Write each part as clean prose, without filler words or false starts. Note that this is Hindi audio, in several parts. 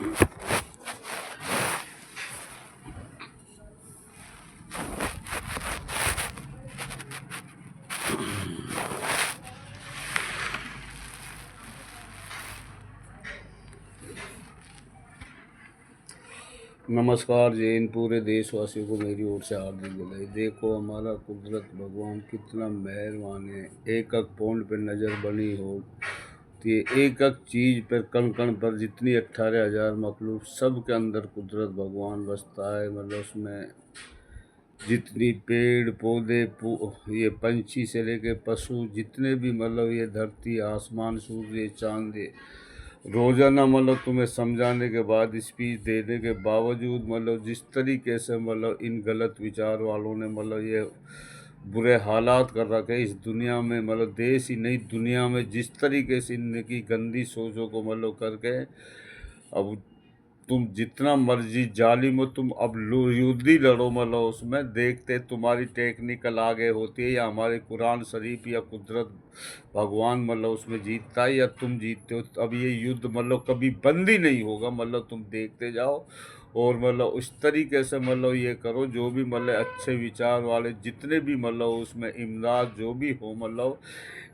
नमस्कार जैन पूरे देशवासियों को मेरी ओर से हार्दिक बधाई। देखो हमारा कुदरत भगवान कितना मेहरबान है। एक एक पौंड पे नज़र बनी हो तो ये एक एक चीज़ पर कण कण पर जितनी 18,000 मखलूक सब के अंदर कुदरत भगवान बसता है। मतलब उसमें जितनी पेड़ पौधे ये पंछी से लेके पशु जितने भी मतलब ये धरती आसमान सूर्य चांद रोज़ाना मतलब तुम्हें समझाने के बाद स्पीच देने के बावजूद मतलब जिस तरीके से मतलब इन गलत विचार वालों ने मतलब ये बुरे हालात कर रखे इस दुनिया में, मतलब देश ही नहीं दुनिया में, जिस तरीके से इनकी गंदी सोचों को मतलब करके अब तुम जितना मर्जी जालिम हो, तुम अब युद्ध ही लड़ो मतलब उसमें देखते तुम्हारी टेक्निकल आगे होती है या हमारे कुरान शरीफ या कुदरत भगवान मतलब उसमें जीतता है या तुम जीतते हो। अब ये युद्ध मतलब कभी बंद ही नहीं होगा, मतलब तुम देखते जाओ और मतलब उस तरीके से मतलब ये करो जो भी मतलब अच्छे विचार वाले जितने भी मतलब उसमें इमदाद जो भी हो मतलब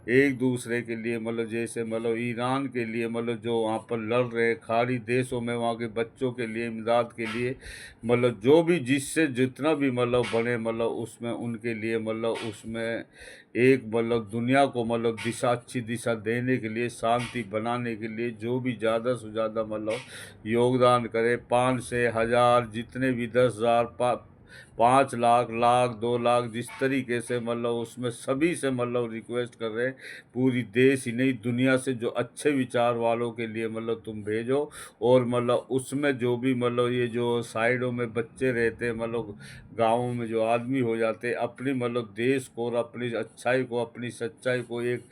एक दूसरे के लिए, मतलब जैसे मतलब ईरान के लिए मतलब जो वहाँ पर लड़ रहे खाड़ी देशों में वहाँ के बच्चों के लिए इमदाद के लिए, मतलब जो भी जिससे जितना भी मतलब बने मतलब उसमें उनके लिए मतलब उसमें एक मतलब दुनिया को मतलब दिशा अच्छी दिशा देने के लिए शांति बनाने के लिए जो भी ज़्यादा से ज़्यादा मतलब योगदान करे, 5 से 1000 जितने भी 10,000 5 लाख लाख 2 लाख जिस तरीके से मतलब उसमें सभी से मतलब रिक्वेस्ट कर रहे हैं पूरी देश ही नहीं दुनिया से जो अच्छे विचार वालों के लिए मतलब तुम भेजो। और मतलब उसमें जो भी मतलब ये जो साइडों में बच्चे रहते हैं मतलब गाँवों में जो आदमी हो जाते हैं अपनी मतलब देश को और अपनी अच्छाई को अपनी सच्चाई को एक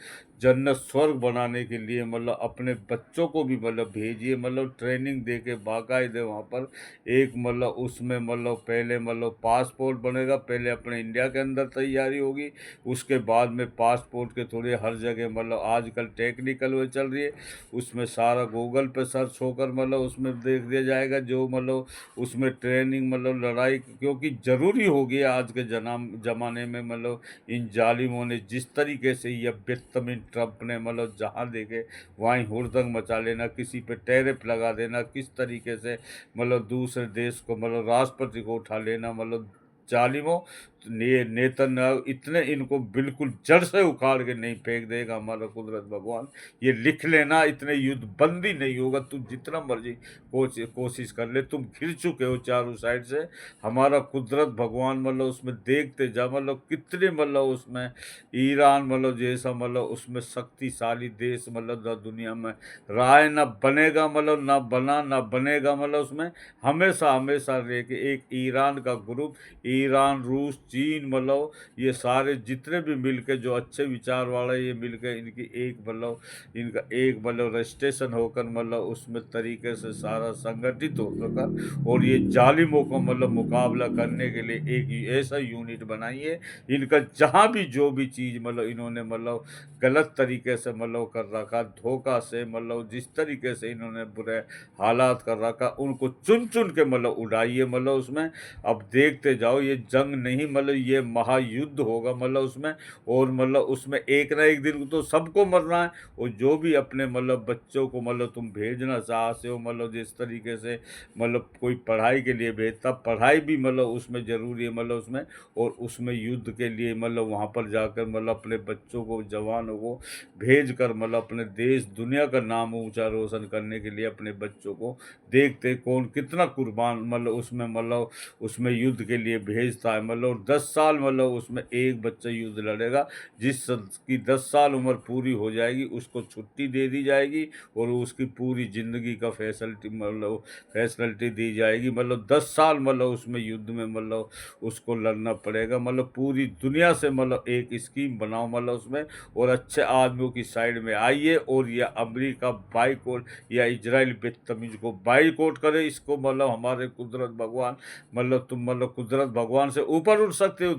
जन्नत स्वर्ग बनाने के लिए मतलब अपने बच्चों को भी मतलब भेजिए, मतलब ट्रेनिंग दे के बाकायदे वहाँ पर एक मतलब उसमें मतलब पहले मतलब पासपोर्ट बनेगा, पहले अपने इंडिया के अंदर तैयारी होगी, उसके बाद में पासपोर्ट के थोड़े हर जगह मतलब आजकल टेक्निकल वो चल रही है उसमें सारा गूगल पे सर्च होकर मतलब उसमें देख दिया जाएगा जो मतलब उसमें ट्रेनिंग मतलब लड़ाई, क्योंकि ज़रूरी हो गया आज के ज़माने में मतलब इन जालिमों ने जिस तरीके से ये बेतमीन ट्रंप ने मतलब जहाँ देखे वहीं हुड़दंग मचा लेना, किसी पे टैरिफ लगा देना, किस तरीके से मतलब दूसरे देश को मतलब राष्ट्रपति को उठा लेना, मतलब जालिमों ये नेतन्याहू इतने इनको बिल्कुल जड़ से उखाड़ के नहीं फेंक देगा हमारा कुदरत भगवान। ये लिख लेना इतने युद्ध बंदी नहीं होगा, तुम जितना मर्जी कोशिश कर ले, तुम घिर चुके हो चारों साइड से। हमारा कुदरत भगवान मतलब उसमें देखते जा मतलब कितने मतलब उसमें ईरान मतलब जैसा मतलब उसमें शक्तिशाली देश मतलब दुनिया में रहा है, ना बनेगा मतलब ना बना ना बनेगा मतलब उसमें हमेशा हमेशा रह के एक ईरान का ग्रुप, ईरान रूस चीन मतलब ये सारे जितने भी मिलके जो अच्छे विचार वाले ये मिलके इनकी एक मतलब इनका एक मतलब रजिस्ट्रेशन होकर मतलब उसमें तरीके से सारा संगठित होकर और ये जालिमों को मतलब मुकाबला करने के लिए एक ऐसा यूनिट बनाइए इनका जहाँ भी जो भी चीज़ मतलब इन्होंने मतलब गलत तरीके से मतलब कर रखा, धोखा से मतलब जिस तरीके से इन्होंने बुरे हालात कर रखा उनको चुन चुन के मतलब उड़ाइए, मतलब उसमें अब देखते जाओ ये जंग नहीं मतलब ये महायुद्ध होगा मतलब उसमें। और मतलब उसमें एक ना एक दिन तो सबको मरना है और जो भी अपने मतलब बच्चों को मतलब तुम भेजना चाहते हो मतलब जिस तरीके से मतलब कोई पढ़ाई के लिए भेजता, पढ़ाई भी मतलब उसमें ज़रूरी है मतलब उसमें और उसमें युद्ध के लिए मतलब वहाँ पर जाकर मतलब अपने बच्चों को जवानों को भेज कर मतलब अपने देश दुनिया का नाम ऊंचा रोशन करने के लिए अपने बच्चों को देखते कौन कितना कुर्बान मतलब उसमें युद्ध के लिए भेजता है। मतलब 10 साल मतलब उसमें एक बच्चा युद्ध लड़ेगा, जिसकी 10 साल उम्र पूरी हो जाएगी उसको छुट्टी दे दी जाएगी और उसकी पूरी ज़िंदगी का फैसिलिटी दी जाएगी। मतलब 10 साल मतलब उसमें युद्ध में मतलब उसको लड़ना पड़ेगा, मतलब पूरी दुनिया से मतलब एक स्कीम बनाओ मतलब उसमें और अच्छे आदमियों की साइड में आइए और यह अमेरिका बाइकआउट या इजराइल बदतमीज को बाइकआउट करे, इसको मतलब हमारे कुदरत भगवान मतलब तुम मतलब कुदरत भगवान से ऊपर उठ सकते हो।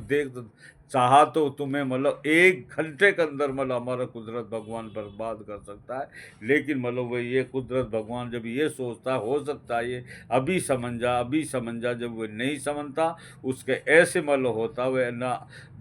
चाहा तो तुम्हें मतलब 1 घंटे के अंदर मतलब हमारा कुदरत भगवान बर्बाद कर सकता है। लेकिन मतलब वो ये कुदरत भगवान जब ये सोचता है, हो सकता है ये अभी समझ जा, जब वो नहीं समझता, उसके ऐसे मतलब होता वह ना,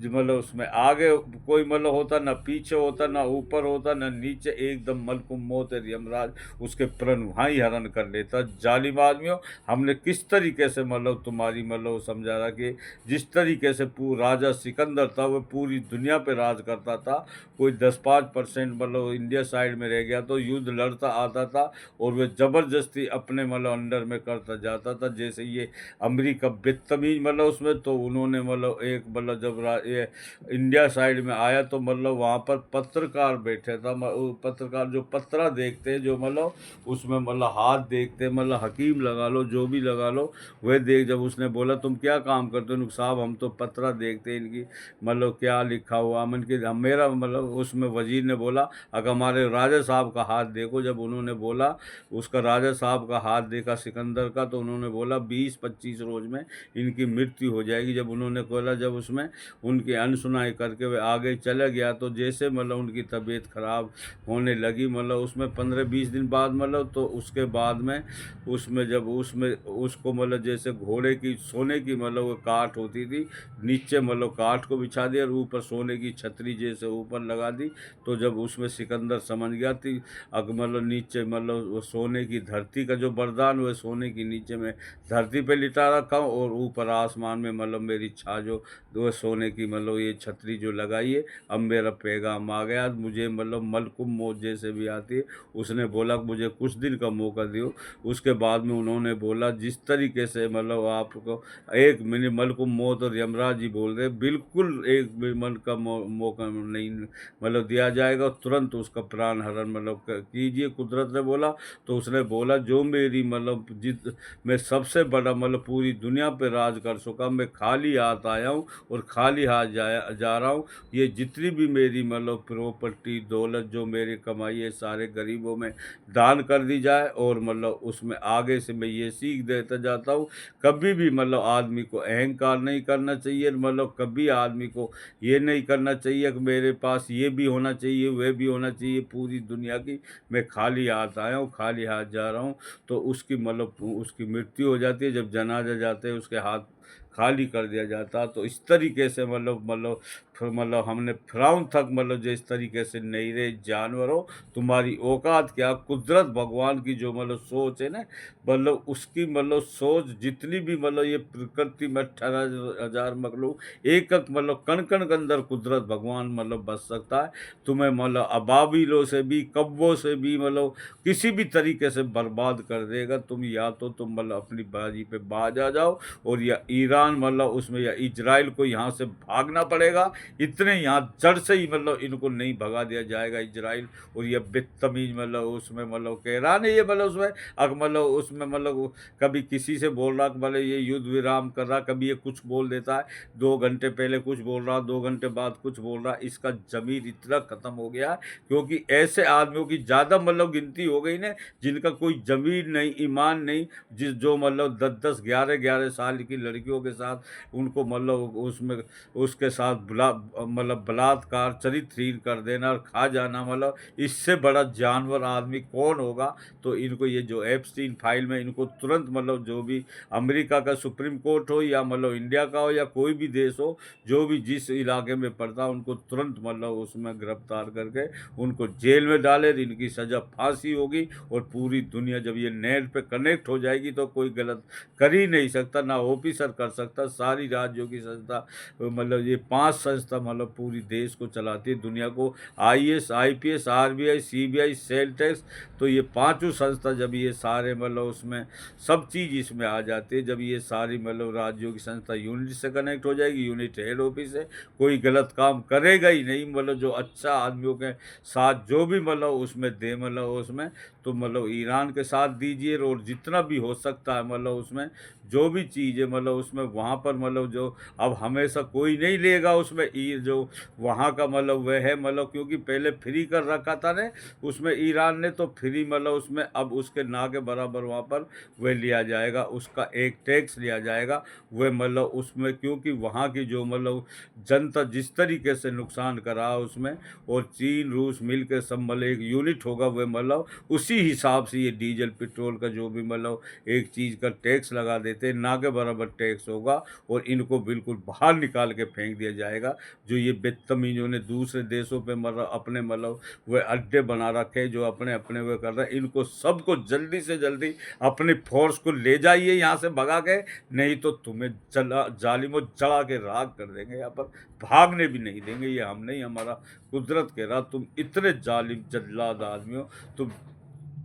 मतलब उसमें आगे कोई मतलब होता, ना पीछे होता, ना ऊपर होता, ना नीचे, एकदम मलकुम मौत यमराज उसके प्रण वहाँ ही हरण कर लेता। जालिम आदमियों, हमने किस तरीके से मतलब तुम्हारी मतलब समझा रहा कि जिस तरीके से राजा सिकंदर था वो पूरी दुनिया पे राज करता था। कोई 10-5% मतलब इंडिया साइड में रह गया तो युद्ध लड़ता आता था, और वह ज़बरदस्ती अपने मतलब अंडर में करता जाता था। जैसे ये अमेरिका बदतमीज मतलब उसमें, तो उन्होंने मतलब एक मतलब जब ये इंडिया साइड में आया तो मतलब वहाँ पर पत्रकार बैठे था, वो पत्रकार जो पत्रा देखते हैं, जो मतलब उसमें मतलब हाथ देखते हैं, मतलब हकीम लगा लो, जो भी लगा लो, वह देख, जब उसने बोला तुम क्या काम करते हो, साहब हम तो पत्रा देखते हैं इनकी मतलब क्या लिखा हुआ, मन की मेरा मतलब उसमें वजीर ने बोला अगर हमारे राजा साहब का हाथ देखो। जब उन्होंने बोला उसका राजा साहब का हाथ देखा सिकंदर का, तो उन्होंने बोला 20-25 रोज में इनकी मृत्यु हो जाएगी। जब उन्होंने बोला, जब उसमें उनकी अनसुनाई करके वे आगे चला गया, तो जैसे मतलब उनकी तबीयत खराब होने लगी, मतलब उसमें 15-20 दिन बाद मतलब, तो उसके बाद में उसमें जब उसमें उसको मतलब जैसे घोड़े की सोने की मतलब वो काठ होती थी, नीचे मतलब काठ को बिछा दिया और ऊपर सोने की छतरी जैसे ऊपर लगा दी। तो जब उसमें सिकंदर समझ गया थी अगर मतलब नीचे मतलब वो सोने की धरती का जो वरदान, वह सोने की नीचे में धरती पे लिटा रखा हूँ, और ऊपर आसमान में मतलब मेरी छा जो वो सोने की मतलब ये छतरी जो लगाई है, अब मेरा पैगाम आ गया। मुझे मतलब मलकुम मौत जैसे भी आती है। उसने बोला मुझे कुछ दिन का मौका दियो। उसके बाद में उन्होंने बोला जिस तरीके से मतलब आपको 1 मिनट मलकुम मौत और यमराज जी बोल रहे, बिल्कुल 1 मिनट का मौका नहीं मतलब दिया जाएगा, तुरंत उसका प्राण हरण मतलब कीजिए, कुदरत ने बोला। तो उसने बोला जो मेरी मतलब जित मैं सबसे बड़ा मतलब पूरी दुनिया पे राज कर चुका, मैं खाली हाथ आया हूँ और खाली हाथ जा रहा हूँ। ये जितनी भी मेरी मतलब प्रॉपर्टी दौलत जो मेरी कमाई है, सारे गरीबों में दान कर दी जाए। और मतलब उसमें आगे से मैं ये सीख देता जाता हूँ, कभी भी मतलब आदमी को अहंकार नहीं करना चाहिए, मतलब कभी आदमी को ये नहीं करना चाहिए कि मेरे पास ये भी होना चाहिए, वह भी होना चाहिए। पूरी दुनिया की मैं खाली हाथ आया हूँ, खाली हाथ जा रहा हूँ। तो उसकी मतलब उसकी मृत्यु हो जाती है, जब जनाजा जाते हैं उसके हाथ खाली कर दिया जाता। तो इस तरीके से मतलब फिर मतलब हमने फिरौन तक मतलब जिस तरीके से नहीं रहे जानवर हो, तुम्हारी औकात क्या। कुदरत भगवान की जो मतलब सोच है ना, मतलब उसकी मतलब सोच जितनी भी मतलब ये प्रकृति में 18,000 मखलूक, एक एक मतलब कण कण के अंदर कुदरत भगवान मतलब बस सकता है। तुम्हें मतलब अबाबिलों से भी, कब्बों से भी मतलब किसी भी तरीके से बर्बाद कर देगा। तुम या तो तुम मतलब अपनी बाजी पे बाज आ जाओ, और या ईरान मतलब उसमें या इजराइल को यहाँ से भागना पड़ेगा। इतने यहाँ जड़ से ही मतलब इनको नहीं भगा दिया जाएगा इजराइल। और ये बदतमीज मतलब उसमें मतलब कह रहा नहीं, ये मतलब उसमें अगर मतलब उसमें मतलब कभी किसी से बोल रहा कि मतलब ये युद्ध विराम कर रहा, कभी ये कुछ बोल देता है, 2 घंटे पहले कुछ बोल रहा, 2 घंटे बाद कुछ बोल रहा। इसका जमीर इतना खत्म हो गया है, क्योंकि ऐसे आदमियों की ज़्यादा मतलब गिनती हो गई ना, जिनका कोई जमीर नहीं, ईमान नहीं, जिस जो मतलब 10-10 11-11 साल की लड़कियों के साथ उनको मतलब उसमें उसके साथ मतलब बलात्कार चरित्रहीन कर देना और खा जाना, मतलब इससे बड़ा जानवर आदमी कौन होगा। तो इनको ये जो एप्स्टीन फाइल में इनको तुरंत मतलब जो भी अमेरिका का सुप्रीम कोर्ट हो या मतलब इंडिया का हो या कोई भी देश हो, जो भी जिस इलाके में पड़ता उनको तुरंत मतलब उसमें गिरफ्तार करके उनको जेल में डाले। इनकी सज़ा फांसी होगी। और पूरी दुनिया जब ये नेट पे कनेक्ट हो जाएगी तो कोई गलत कर ही नहीं सकता, ना ऑफिसर कर सकता। सारी राज्यों की संस्था मतलब ये 5 संस्था मतलब पूरी देश को चलाती है, दुनिया को, IAS IPS RBI CBI sale tax. तो ये पांचों संस्था जब ये सारे मतलब उसमें सब चीज़ इसमें आ जाती है, जब ये सारी मतलब राज्यों की संस्था यूनिट से कनेक्ट हो जाएगी, यूनिट हेड ऑफिस है, कोई गलत काम करेगा ही नहीं। मतलब जो अच्छा आदमियों के साथ जो भी मतलब उसमें दे मतलब उसमें, तो मतलब ईरान के साथ दीजिए, और जितना भी हो सकता है मतलब उसमें जो भी चीज़ है मतलब उसमें वहाँ पर मतलब जो अब हमेशा कोई नहीं लेगा उसमें जो वहाँ का मतलब वह है मतलब क्योंकि पहले फ्री कर रखा था ने उसमें ईरान ने तो फ्री मतलब उसमें अब उसके ना के बराबर वहाँ पर वह लिया जाएगा, उसका एक टैक्स लिया जाएगा। वह मतलब उसमें क्योंकि वहाँ की जो मतलब जनता जिस तरीके से नुकसान करा उसमें, और चीन रूस मिल के सब मतलब एक यूनिट होगा वह मतलब उसी हिसाब से ये डीजल पेट्रोल का जो भी मतलब एक चीज़ का टैक्स लगा देते ना के बराबर टैक्स होगा, और इनको बिल्कुल बाहर निकाल के फेंक दिया जाएगा। जो ये बदतमीजों ने दूसरे देशों पे मतलब अपने मतलब वह अड्डे बना रखे जो अपने अपने वह कर रहे हैं, इनको सबको जल्दी से जल्दी अपनी फोर्स को ले जाइए यहाँ से भगा के, नहीं तो तुम्हें जला जालिमों जला के राख कर देंगे, यहाँ पर भागने भी नहीं देंगे। ये हम नहीं, हमारा कुदरत कह रहा तुम इतने जालिम जल्लाद आदमी हो, तुम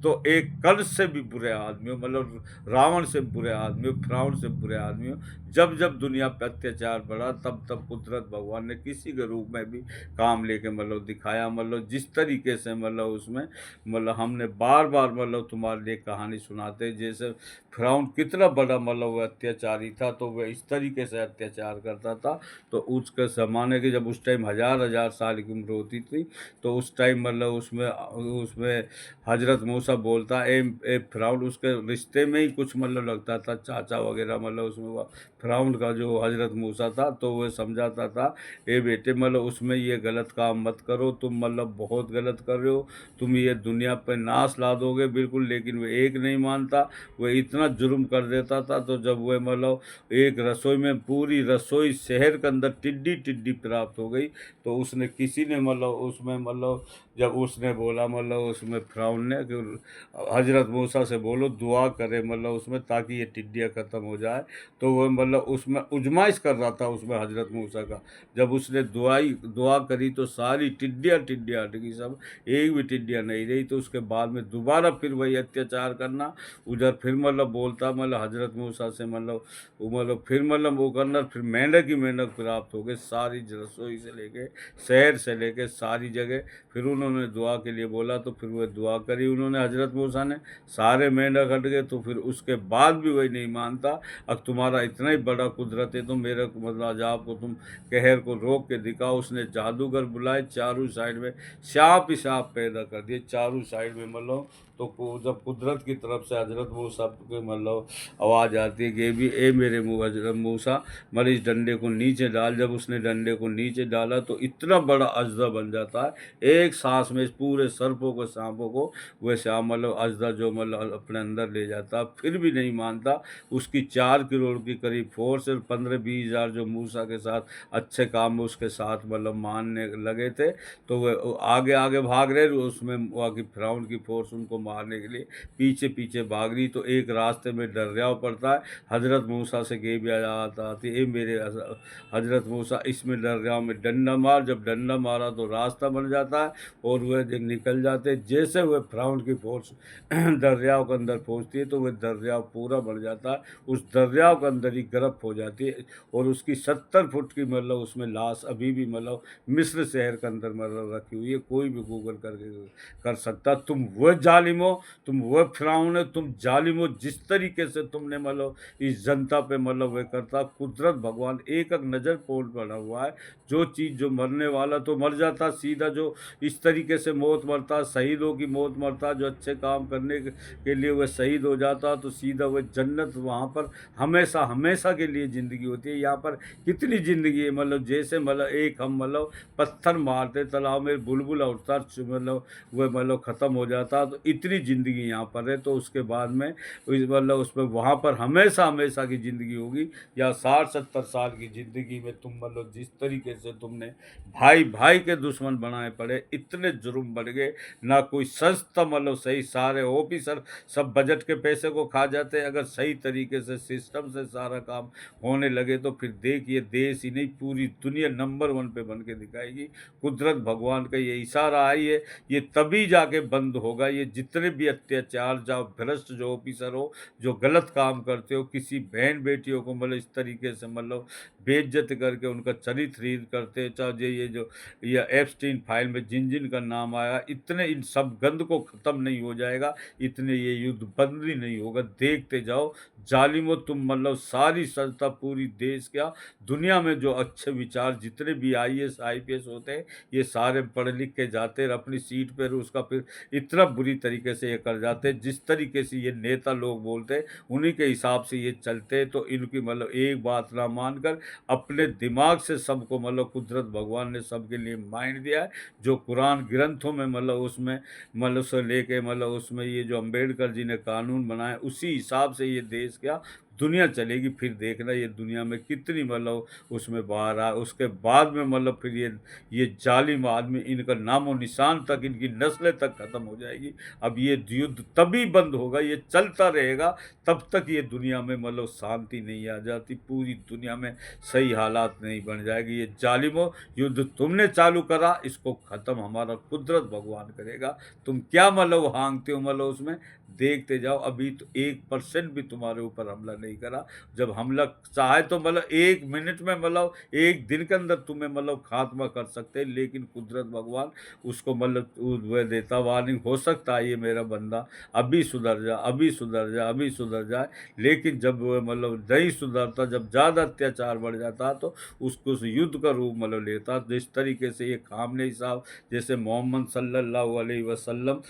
तो एक कल से भी बुरे आदमी हो, मतलब रावण से बुरे आदमी हो, फिरौन से बुरे आदमी हो। जब जब दुनिया पे अत्याचार बढ़ा तब तब कुदरत भगवान ने किसी के रूप में भी काम लेके मतलब दिखाया, मतलब जिस तरीके से मतलब उसमें मतलब हमने बार बार मतलब तुम्हारे लिए कहानी सुनाते जैसे फिरौन कितना बड़ा मतलब वह अत्याचारी था, तो वह इस तरीके से अत्याचार करता था। तो उसके ज़माने के जब उस टाइम हज़ार हज़ार साल की उम्र होती थी, तो उस टाइम मतलब उसमें उसमें हजरत मूसा बोलता ए फिरौन, उसके रिश्ते में ही कुछ मतलब लगता था चाचा वगैरह, मतलब उसमें वो फिरौन का जो हजरत मूसा था तो वह समझाता था ए बेटे मतलब उसमें ये गलत काम मत करो, तुम मतलब बहुत गलत कर रहे हो, तुम ये दुनिया पर नाश ला दोगे बिल्कुल। लेकिन वह एक नहीं मानता, वह इतना जुर्म कर देता था। तो जब वह मतलब एक रसोई में पूरी रसोई शहर के अंदर टिड्डी टिड्डी प्राप्त हो गई, तो उसने किसी ने मतलब उसमें मतलब जब उसने बोला मतलब उसमें फिरौन ने कि हजरत मूसा से बोलो दुआ करे मतलब उसमें ताकि ये टिड्डियाँ ख़त्म हो जाए। तो वो मतलब उसमें उजमाइश कर रहा था उसमें हजरत मूसा का। जब उसने दुआ करी तो सारी टिड्डियाँ टिड्डियाँ हट गई सब, एक भी टिड्डियाँ नहीं रही। तो उसके बाद में दोबारा फिर वही अत्याचार करना, उधर फिर मतलब बोलता मतलब हजरत मूसा से मतलब वो मतलब फिर मतलब वो करना, फिर मेंढक ही मेंढक प्राप्त हो गए सारी रसोई से लेके शहर से लेके सारी जगह। फिर उन्होंने दुआ के लिए बोला तो फिर वह दुआ करी उन्होंने हजरत मूसा ने, सारे मेंढक हट गए। तो फिर उसके बाद भी वही नहीं मानता, अब तुम्हारा इतना ही बड़ा कुदरत है तो मेरे को मतलब अजाब को तुम कहर को रोक के दिखाओ। उसने जादूगर बुलाए, चारों साइड में सांप ही सांप पैदा कर दिए चारों साइड में मतलब। तो जब कुदरत की तरफ से हजरत मूसा के मतलब आवाज़ आती है कि भी ए मेरे मुँह हजरत मूसा मतलब इस डंडे को नीचे डाल। जब उसने डंडे को नीचे डाला तो इतना बड़ा अजदा बन जाता है एक सांस में, पूरे सर्पों को सांपों को वह सांप मतलब अजदा जो मतलब अपने अंदर ले जाता। फिर भी नहीं मानता, उसकी 4 करोड़ की करीब फोर्स और 15-20 हज़ार जो मूसा के साथ अच्छे काम में उसके साथ मतलब मानने लगे थे, तो वह आगे आगे भाग रहे, उसमें वहाँ की फिरौन की फोर्स उनको मारने के लिए पीछे पीछे भाग रही। तो एक रास्ते में दरिया पड़ता है, हजरत मूसा से कह भी आता आती है मेरे हजरत मूसा इसमें दरिया में डंडा मार। जब डंडा मारा तो रास्ता बन जाता है और वह जब निकल जाते। जैसे वह फिरौन की फोर्स दरियाओं के अंदर पहुँचती है तो वह दरिया पूरा बढ़ जाता है, उस दरियाओं के अंदर ही गिरफ्त हो जाती है। और उसकी 70 फुट की मतलब उसमें लाश अभी भी मतलब मिस्र शहर के अंदर मतलब रखी हुई है, कोई भी गूगल करके कर सकता। तुम वह जालिम हो, तुम वह फिरौन है, तुम जालिम हो जिस तरीके से तुमने मतलब इस जनता पे मतलब वह करता। कुदरत भगवान एक एक नज़र पोल बना हुआ है, जो चीज़ जो मरने वाला तो मर जाता सीधा, जो इस तरीके से मौत मरता शहीदों की मौत मरता, जो अच्छे काम करने के लिए वह शहीद हो जाता तो सीधा वह जन्नत वहाँ पर हमेशा हमेशा के लिए ज़िंदगी होती है। यहाँ पर कितनी ज़िंदगी है मतलब जैसे मतलब एक हम मतलब पत्थर मारते तालाब में बुलबुला उठता मतलब वह मतलब ख़त्म हो जाता, तो इतनी ज़िंदगी यहाँ पर है। तो उसके बाद में मतलब उसमें वहाँ पर हमेशा हमेशा की ज़िंदगी होगी, या 60-70 साल की ज़िंदगी में तुम मतलब जिस तरीके से तुमने भाई भाई के दुश्मन बनाए पड़े, इतने जुर्म बढ़ गए, ना कोई सस्ता मतलब सही, सारे ऑफिसर सब बजट के पैसे को खा जाते। अगर सही तरीके से सिस्टम से सारा काम होने लगे तो फिर देखिए देश ही नहीं पूरी दुनिया नंबर 1 पे बन के दिखाएगी। कुदरत भगवान का ये इशारा है, ये तभी जाके बंद होगा। ये जितने भी अत्याचार जाओ भ्रष्ट जो ऑफिसर हो, जो गलत काम करते हो, किसी बहन बेटियों को मतलब इस तरीके से मतलब बेइज्जत करके उनका चरित्रहीन करते, चाहे ये एप्स्टीन फाइल में जिन जिन का नाम आया, इतने इन सब गंद को ख़त्म नहीं हो जाएगा, इतने ये युद्ध बंद ही नहीं होगा। देखते जाओ जालिमो तुम मतलब सारी संस्था पूरी देश क्या दुनिया में जो अच्छे विचार जितने भी आईएएस आईपीएस होते हैं, ये सारे पढ़ लिख के जाते हैं और अपनी सीट पर उसका फिर इतना बुरी तरीके से ये कर जाते हैं, जिस तरीके से ये नेता लोग बोलते हैं उन्हीं के हिसाब से ये चलते हैं। तो इनकी मतलब एक बात ना मानकर अपने दिमाग से सबको मतलब कुदरत भगवान ने सबके लिए माइंड दिया है। जो कुरान ग्रंथों में मतलब उसमें मतलब से लेके मतलब उसमें ये जो अम्बेडकर जी ने कानून बनाए उसी हिसाब से ये देश क्या दुनिया चलेगी। फिर देखना ये दुनिया में कितनी मतलब उसमें बाहर आ उसके बाद में मतलब फिर ये जालिम आदमी इनका नामो निशान तक इनकी नस्लें तक खत्म हो जाएगी। अब ये युद्ध तभी बंद होगा, ये चलता रहेगा तब तक ये दुनिया में मतलब शांति नहीं आ जाती, पूरी दुनिया में सही हालात नहीं बन जाएगी। ये जालिमो युद्ध तुमने चालू करा, इसको खत्म हमारा कुदरत भगवान करेगा। तुम क्या मतलब हांगते हो मतलब उसमें, देखते जाओ। अभी तो 1% भी तुम्हारे ऊपर हमला नहीं करा। जब हमला चाहे तो मतलब 1 मिनट में मतलब 1 दिन के अंदर तुम्हें मतलब खात्मा कर सकते हैं, लेकिन कुदरत भगवान उसको मतलब वह देता वार्निंग, हो सकता है ये मेरा बंदा अभी सुधर जा, अभी सुधर जा, अभी सुधर जाए। लेकिन जब वो मतलब नहीं सुधरता, जब ज़्यादा अत्याचार बढ़ जाता तो उसको उस युद्ध का रूप मतलब लेता। जिस तरीके से ये खामनेई साहब जैसे मोहम्मद सल्लल्लाहु अलैहि वसल्लम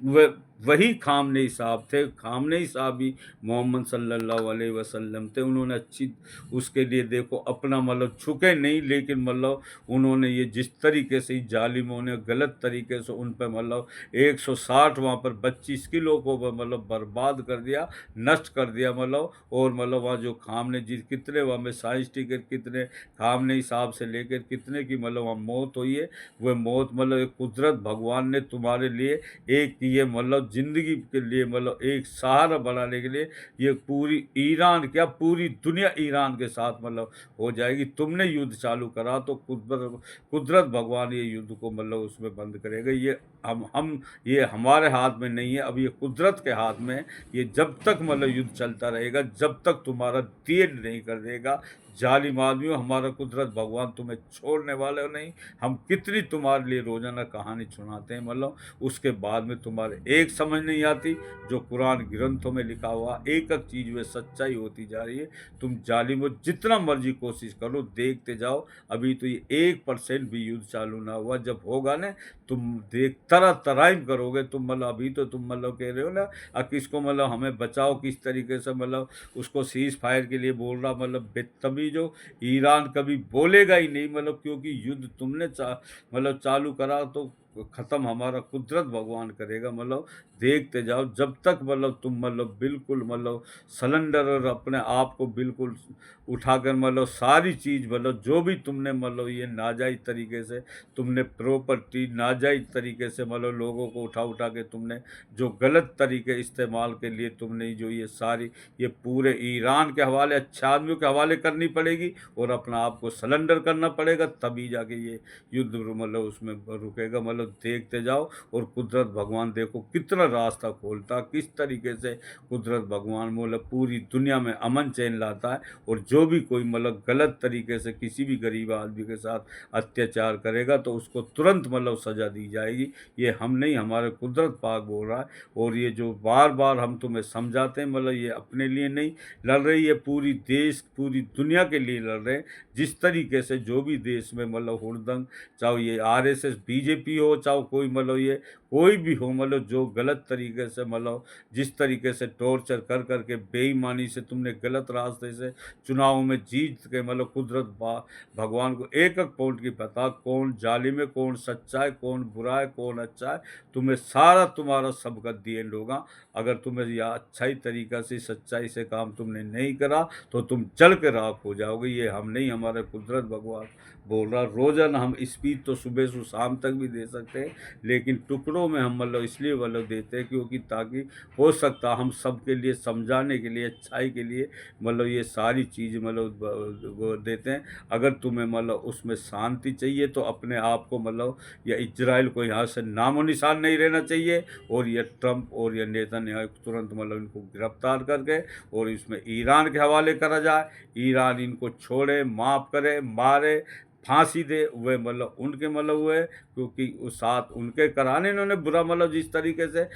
व वही खामनेई साहब थे। खामनेई साहब ही मोहम्मद सल्लल्लाहु अलैहि वसल्लम थे। उन्होंने अच्छी उसके लिए देखो अपना मतलब झुके नहीं, लेकिन मतलब उन्होंने ये जिस तरीके से जालिमों ने गलत तरीके से उन पे मतलब 160 वहाँ पर 25 किलो को मतलब बर्बाद कर दिया, नष्ट कर दिया मतलब। और मतलब वहाँ जो खामने जी कितने वहाँ में साइंस टिकट कितने खामनेई साहब से लेकर कितने की मतलब वहाँ मौत हुई है। वह मौत मतलब एक कुदरत भगवान ने तुम्हारे लिए एक ये मतलब ज़िंदगी के लिए मतलब एक सहारा बनाने के लिए ये पूरी ईरान क्या पूरी दुनिया ईरान के साथ मतलब हो जाएगी। तुमने युद्ध चालू करा तो कुदरत भगवान ये युद्ध को मतलब उसमें बंद करेगा। ये हम ये हमारे हाथ में नहीं है, अब ये कुदरत के हाथ में है। ये जब तक मतलब युद्ध चलता रहेगा, जब तक तुम्हारा तीर नहीं कर देगा जालिम आदमियों, हमारा कुदरत भगवान तुम्हें छोड़ने वाले नहीं। हम कितनी तुम्हारे लिए रोजाना कहानी सुनाते हैं मतलब उसके बाद में तुम्हारे एक समझ नहीं आती। जो कुरान ग्रंथों में लिखा हुआ एक एक चीज़ में सच्चाई होती जा रही है। तुम जालिमों जितना मर्जी कोशिश करो, देखते जाओ। अभी तो ये 1% भी युद्ध चालू ना हुआ, जब होगा ना तुम देख तरह तराइम करोगे। तुम मतलब अभी तो तुम मतलब कह रहे हो ना किसको मतलब हमें बचाओ, किस तरीके से मतलब उसको सीज फायर के लिए बोल रहा मतलब बदतमीज हो। ईरान कभी बोलेगा ही नहीं मतलब, क्योंकि युद्ध तुमने मतलब चालू करा तो ख़त्म हमारा कुदरत भगवान करेगा मतलब। देखते जाओ जब तक मतलब तुम मतलब बिल्कुल मतलब सलेंडर और अपने आप को बिल्कुल उठाकर मतलब सारी चीज़ मतलब जो भी तुमने मतलब ये नाजायज़ तरीके से तुमने प्रॉपर्टी नाजायज़ तरीके से मतलब लोगों को उठा उठा के तुमने जो गलत तरीके इस्तेमाल के लिए तुमने जो ये सारी ये पूरे ईरान के हवाले अच्छे आदमियों के हवाले करनी पड़ेगी और अपना आप को सलेंडर करना पड़ेगा, तभी जाके ये युद्ध मतलब उसमें रुकेगा मतलब। देखते जाओ और कुदरत भगवान देखो कितना रास्ता खोलता, किस तरीके से कुदरत भगवान मतलब पूरी दुनिया में अमन चैन लाता है। और जो भी कोई मतलब गलत तरीके से किसी भी गरीब आदमी के साथ अत्याचार करेगा तो उसको तुरंत मतलब सज़ा दी जाएगी। ये हम नहीं, हमारे कुदरत पाक बोल रहा है। और ये जो बार बार हम तुम्हें समझाते हैं मतलब ये अपने लिए नहीं लड़ रही है, पूरी देश पूरी दुनिया के लिए लड़ रहे हैं। जिस तरीके से जो भी देश में मतलब हुड़दंग, चाहे ये आरएसएस बीजेपी हो, चाहे कोई मतलब ये कोई भी हो मतलब जो गलत तरीके से मतलब जिस तरीके से टॉर्चर कर करके बेईमानी से तुमने गलत रास्ते से चुनाव में जीत के मतलब कुदरत भगवान को एक एक पॉइंट की पता कौन जालिम है, कौन सच्चा है, कौन बुरा है, कौन अच्छा है। तुम्हें सारा तुम्हारा सबका दी एंड होगा। अगर तुम्हें यह अच्छाई तरीका से सच्चाई से काम तुमने नहीं करा तो तुम जल के राख हो जाओगे। ये हम नहीं, हमारे कुदरत भगवान बोल रहा। रोज़ाना हम स्पीच तो सुबह से शाम तक भी दे सकते हैं, लेकिन टुकड़ों में हम मतलब इसलिए मतलब देते हैं क्योंकि ताकि हो सकता हम सबके लिए समझाने के लिए अच्छाई के लिए मतलब ये सारी चीज़ मतलब वो देते हैं। अगर तुम्हें मतलब उसमें शांति चाहिए तो अपने आप को मतलब या इजराइल को यहाँ से नामो निशान नहीं रहना चाहिए। और ये ट्रंप और ये नेतन्याहू तुरंत मतलब इनको गिरफ्तार करके और इसमें ईरान के हवाले करा जाए। ईरान इनको छोड़े, माफ़ करे, मारे, फांसी दे, वह मतलब उनके मतलब वो है, क्योंकि उस साथ उनके कराने इन्होंने बुरा, मतलब जिस तरीके से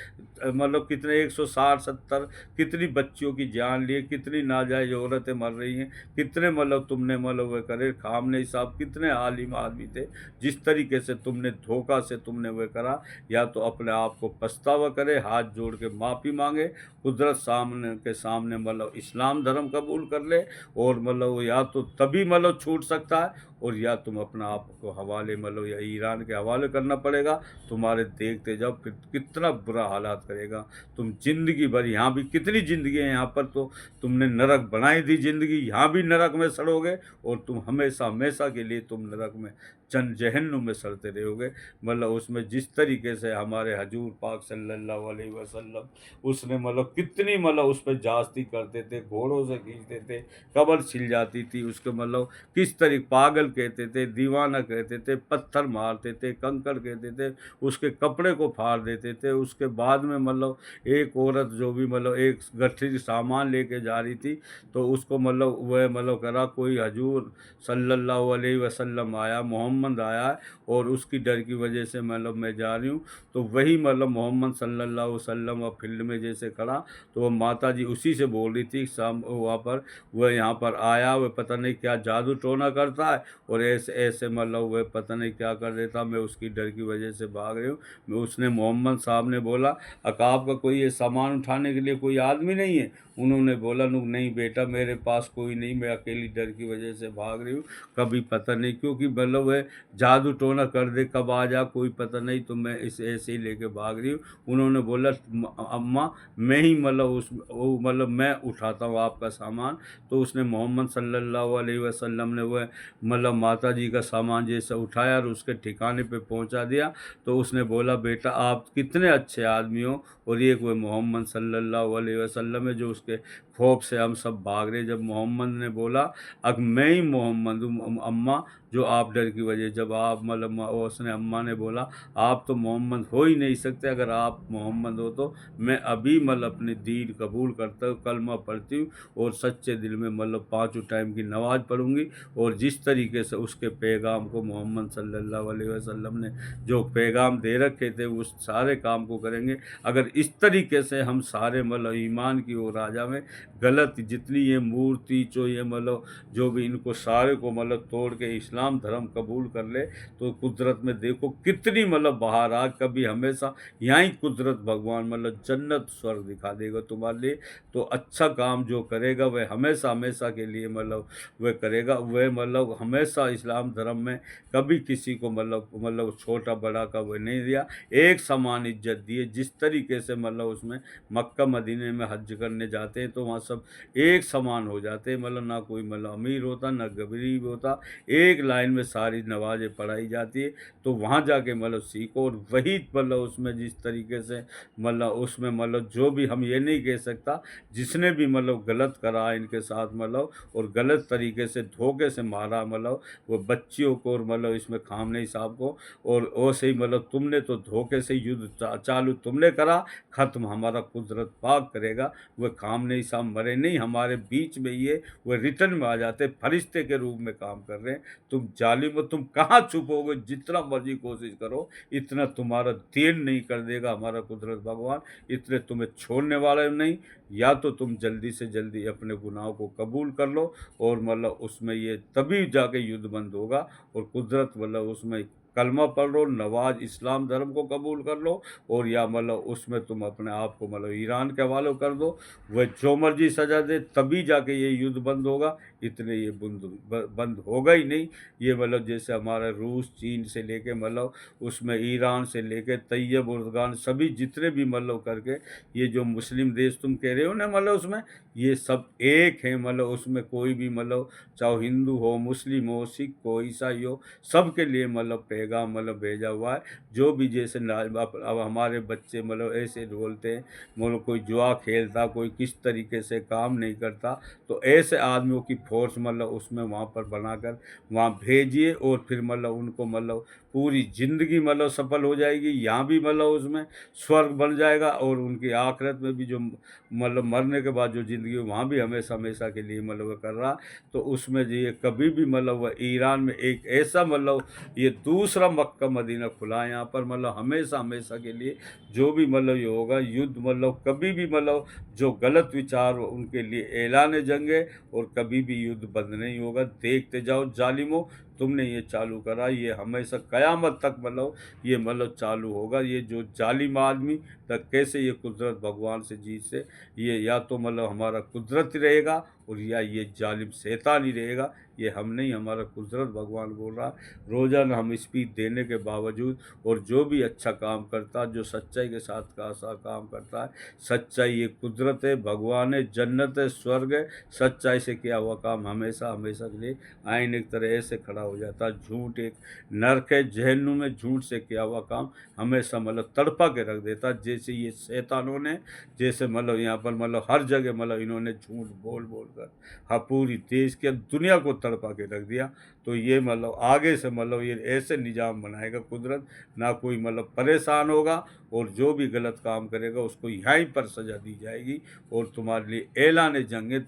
मतलब कितने 160-70 कितनी बच्चियों की जान लिए, कितनी नाजायज़ औरतें मर रही हैं, कितने मतलब तुमने मतलब वो करे, खामने साहब कितने आलिम आदमी थे, जिस तरीके से तुमने धोखा से तुमने वह करा, या तो अपने आप को पछतावा करे, हाथ जोड़ के माफ़ी मांगे, कुदरत सामने के सामने मतलब इस्लाम धर्म कबूल कर ले, और मतलब वो या तो तभी मतलब छूट सकता है, और या तुम अपना आप को हवाले मतलब या ईरान के हवाले करना पड़ेगा। तुम्हारे देखते जाओ फिर कितना बुरा हालात करेगा। तुम ज़िंदगी भर, यहाँ भी कितनी ज़िंदगी है, यहाँ पर तो तुमने नरक बनाई थी ज़िंदगी, यहाँ भी नरक में सड़ोगे, और तुम हमेशा हमेशा के लिए तुम नरक में जहन्नुम में सड़ते रहोगे। मतलब उसमें जिस तरीके से हमारे हजूर पाक सल्लल्लाहु अलैहि वसल्लम, उसने मतलब कितनी मतलब उस पर जास्ती करते थे, घोड़ों से खींचते थे, कब्र छिल जाती थी उसके, मतलब किस तरीके पागल कहते थे, दीवाना कहते थे, पत्थर मारते थे, कंकड़ कहते थे, उसके कपड़े को फाड़ देते थे। उसके बाद में मतलब एक औरत जो भी मतलब एक गठरी सामान लेके जा रही थी, तो उसको मतलब वह मतलब करा कोई हजूर सल्लल्लाहु अलैहि वसल्लम आया, मोहम्मद आया है, और उसकी डर की वजह से मतलब मैं जा रही हूँ। तो वही मतलब मोहम्मद सल्लल्लाहु अलैहि वसल्लम और फील्ड में जैसे खड़ा, तो वो माता जी उसी से बोल रही थी, शाम वहाँ पर वह यहाँ पर आया, वह पता नहीं क्या जादू टोना करता है, और ऐसे ऐसे मतलब वह पता नहीं क्या कर देता, मैं उसकी डर की वजह से भाग रही हूँ। मैं उसने मोहम्मद साहब ने बोला, अकाब का कोई ये सामान उठाने के लिए कोई आदमी नहीं है? उन्होंने बोला, नहीं बेटा, मेरे पास कोई नहीं, मैं अकेली डर की वजह से भाग रही हूँ। कभी पता नहीं क्योंकि मतलब वह जादू टोना कर दे, कब आ जा कोई पता नहीं, तो मैं इसे ऐसे ही लेके भाग रही हूँ। उन्होंने बोला, अम्मा मैं ही मतलब उस वो मतलब मैं उठाता हूँ आपका सामान। तो उसने मोहम्मद सल्लल्लाहु अलैहि वसल्लम ने वह मतलब माता जी का सामान जैसा उठाया और उसके ठिकाने पे पहुंचा दिया। तो उसने बोला, बेटा आप कितने अच्छे आदमी हो, और ये कोई मोहम्मद सल्लल्लाहु अलैहि वसल्लम है जो उसके खौफ से हम सब भाग रहे। जब मोहम्मद ने बोला, अब मैं ही मोहम्मद हूँ अम्मा, जो आप डर की वजह, जब आप मतलब उसने अम्मा ने बोला, आप तो मोहम्मद हो ही नहीं सकते, अगर आप मोहम्मद हो तो मैं अभी मतलब अपने दीन कबूल करता हूँ, कलमा पढ़ती हूँ, और सच्चे दिल में मतलब पाँचों टाइम की नमाज़ पढ़ूंगी, और जिस तरीके से उसके पैगाम को मोहम्मद सल्लल्लाहु अलैहि वसल्लम ने जो पैगाम दे रखे थे उस सारे काम को करेंगे। अगर इस तरीके से हम सारे मतलब ईमान की ओर आ जावें, गलत जितनी ये मूर्ति जो ये मतलब जो भी इनको सारे को मतलब तोड़ के इस्लाम धर्म कबूल कर ले, तो कुदरत में देखो कितनी मतलब बहार आ, कभी हमेशा यहाँ ही कुदरत भगवान मतलब जन्नत स्वर्ग दिखा देगा तुम्हारे लिए। तो अच्छा काम जो करेगा वह हमेशा हमेशा के लिए मतलब वह करेगा, वह मतलब हमेशा इस्लाम धर्म में कभी किसी को मतलब छोटा बड़ा का वह नहीं दिया, एक समान इज्जत दी है। जिस तरीके से मतलब उसमें मक्का मदीने में हज करने जाते हैं तो वहाँ सब एक समान हो जाते हैं, मतलब ना कोई मतलब अमीर होता ना गरीब होता, एक लाइन में सारी नमाज़ें पढ़ाई जाती है। तो वहाँ जाके मतलब सीखो, और वही मतलब उसमें जिस तरीके से मतलब उसमें मतलब जो भी हम ये नहीं कह सकता, जिसने भी मतलब गलत करा इनके साथ मतलब, और गलत तरीके से धोखे से मारा मतलब वो बच्चियों को, और मतलब इसमें खामने साहब को, और वैसे ही मतलब तुमने तो धोखे से युद्ध चालू तुमने करा, ख़त्म हमारा कुदरत पाक करेगा। वह खामने साहब मरे नहीं, हमारे बीच में ये वह रिटर्न में आ जाते, फरिश्ते के रूप में काम कर रहे हैं। तुम जालिम हो, तुम कहाँ छुपोगे, जितना मर्जी कोशिश करो इतना तुम्हारा देर नहीं कर देगा हमारा कुदरत भगवान, इतने तुम्हें छोड़ने वाले नहीं। या तो तुम जल्दी से जल्दी अपने गुनाहों को कबूल कर लो, और मतलब उसमें ये तभी जाके युद्ध बंद होगा, और कुदरत मतलब उसमें कलमा पढ़ लो, नवाज इस्लाम धर्म को कबूल कर लो, और या मतलब उसमें तुम अपने आप को मतलब ईरान के हवाले कर दो, वह जो मर्जी सजा दे तभी जाके ये युद्ध बंद होगा, इतने ये बंद होगा ही नहीं। ये मतलब जैसे हमारा रूस चीन से लेके मतलब उसमें ईरान से लेके तैयब उर्दगान सभी जितने भी मतलब करके ये जो मुस्लिम देश तुम कह रहे हो ना, मतलब उसमें ये सब एक है, मतलब उसमें कोई भी मतलब चाहे हिंदू हो, मुस्लिम हो, सिख हो, ईसाई हो, सबके लिए मतलब पैगाम मतलब भेजा हुआ है। जो भी जैसे अब हमारे बच्चे मतलब ऐसे बोलते हैं, मतलब कोई जुआ खेलता, कोई किस तरीके से काम नहीं करता, तो ऐसे आदमियों की फोर्स मतलब उसमें वहाँ पर बनाकर वहाँ भेजिए, और फिर मतलब उनको मतलब पूरी ज़िंदगी मतलब सफल हो जाएगी, यहाँ भी मतलब उसमें स्वर्ग बन जाएगा और उनकी आखिरत में भी जो मतलब मरने के बाद जो ज़िंदगी है वहाँ भी हमेशा-हमेशा के लिए मतलब वो कर रहा, तो उसमें जो ये कभी भी मतलब वह ईरान में एक ऐसा मतलब ये दूसरा मक्का मदीना खुला है यहाँ पर मतलब हमेशा-हमेशा के लिए जो भी मतलब ये होगा युद्ध मतलब कभी भी मतलब जो गलत विचार उनके लिए ऐलान जंग है और कभी भी युद्ध बंद नहीं होगा। देखते जाओ ज़ालिमों, तुमने ये चालू करा, ये हमेशा कयामत तक मतलब ये मतलब चालू होगा। ये जो ज़ालिम आदमी तक कैसे ये कुदरत भगवान से जीत से ये या तो मतलब हमारा कुदरत ही रहेगा और या ये ज़ालिम शैतान ही रहेगा। ये हम नहीं, हमारा कुदरत भगवान बोल रहा है। रोज़ाना हम स्पीच देने के बावजूद और जो भी अच्छा काम करता है, जो सच्चाई के साथ का सा काम करता है, सच्चाई ये कुदरत है, भगवान है, जन्नत है, स्वर्ग है। सच्चाई से किया हुआ काम हमेशा-हमेशा के लिए आईने की तरह ऐसे खड़ा हो जाता है। झूठ एक नर्क है, जहन्नुम में झूठ से किया हुआ काम हमेशा मतलब तड़पा के रख देता है। जैसे ये शैतानों ने जैसे मतलब यहाँ पर मतलब हर जगह मतलब इन्होंने झूठ बोल-बोल कर हाँ, पूरी देश के दुनिया को तड़पा के रख दिया। तो ये मतलब आगे से मतलब ये ऐसे निज़ाम बनाएगा कुदरत, ना कोई मतलब परेशान होगा और जो भी गलत काम करेगा उसको यहीं पर सज़ा दी जाएगी और तुम्हारे लिए ऐलान जंग है।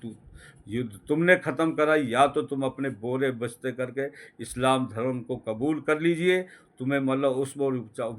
युद्ध तुमने ख़त्म करा या तो तुम अपने बोरे बस्ते करके इस्लाम धर्म को कबूल कर लीजिए, तुम्हें मतलब उस वो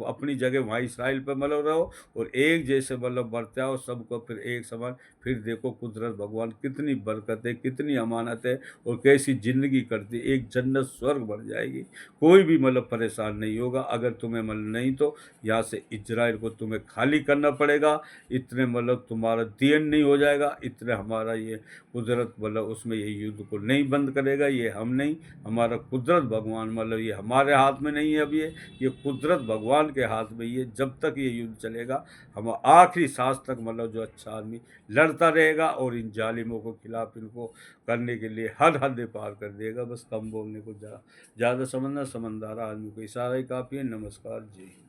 अपनी जगह वहाँ इस्राइल पे मतलब रहो और एक जैसे मतलब बरते आओ सबको फिर एक समान। फिर देखो कुदरत भगवान कितनी बरकत है, कितनी अमानत है और कैसी ज़िंदगी करती है, एक जन्नत स्वर्ग बन जाएगी। कोई भी मतलब परेशान नहीं होगा। अगर तुम्हें मतलब नहीं तो यहाँ से इज़राइल को तुम्हें खाली करना पड़ेगा। इतने मतलब तुम्हारा दी एंड नहीं हो जाएगा, इतने हमारा ये कुदरत मतलब उसमें ये युद्ध को नहीं बंद करेगा। ये हम नहीं, हमारा कुदरत भगवान मतलब ये हमारे हाथ में नहीं है। अब ये कुदरत भगवान के हाथ में ही है। जब तक ये युद्ध चलेगा हम आखिरी सांस तक मतलब जो अच्छा आदमी लड़ता रहेगा और इन जालिमों को खिलाफ इनको करने के लिए हर हद पार कर देगा। बस कम बोलने को ज़्यादा समझना, समझदार आदमी को इशारा ही काफ़ी है। नमस्कार जी।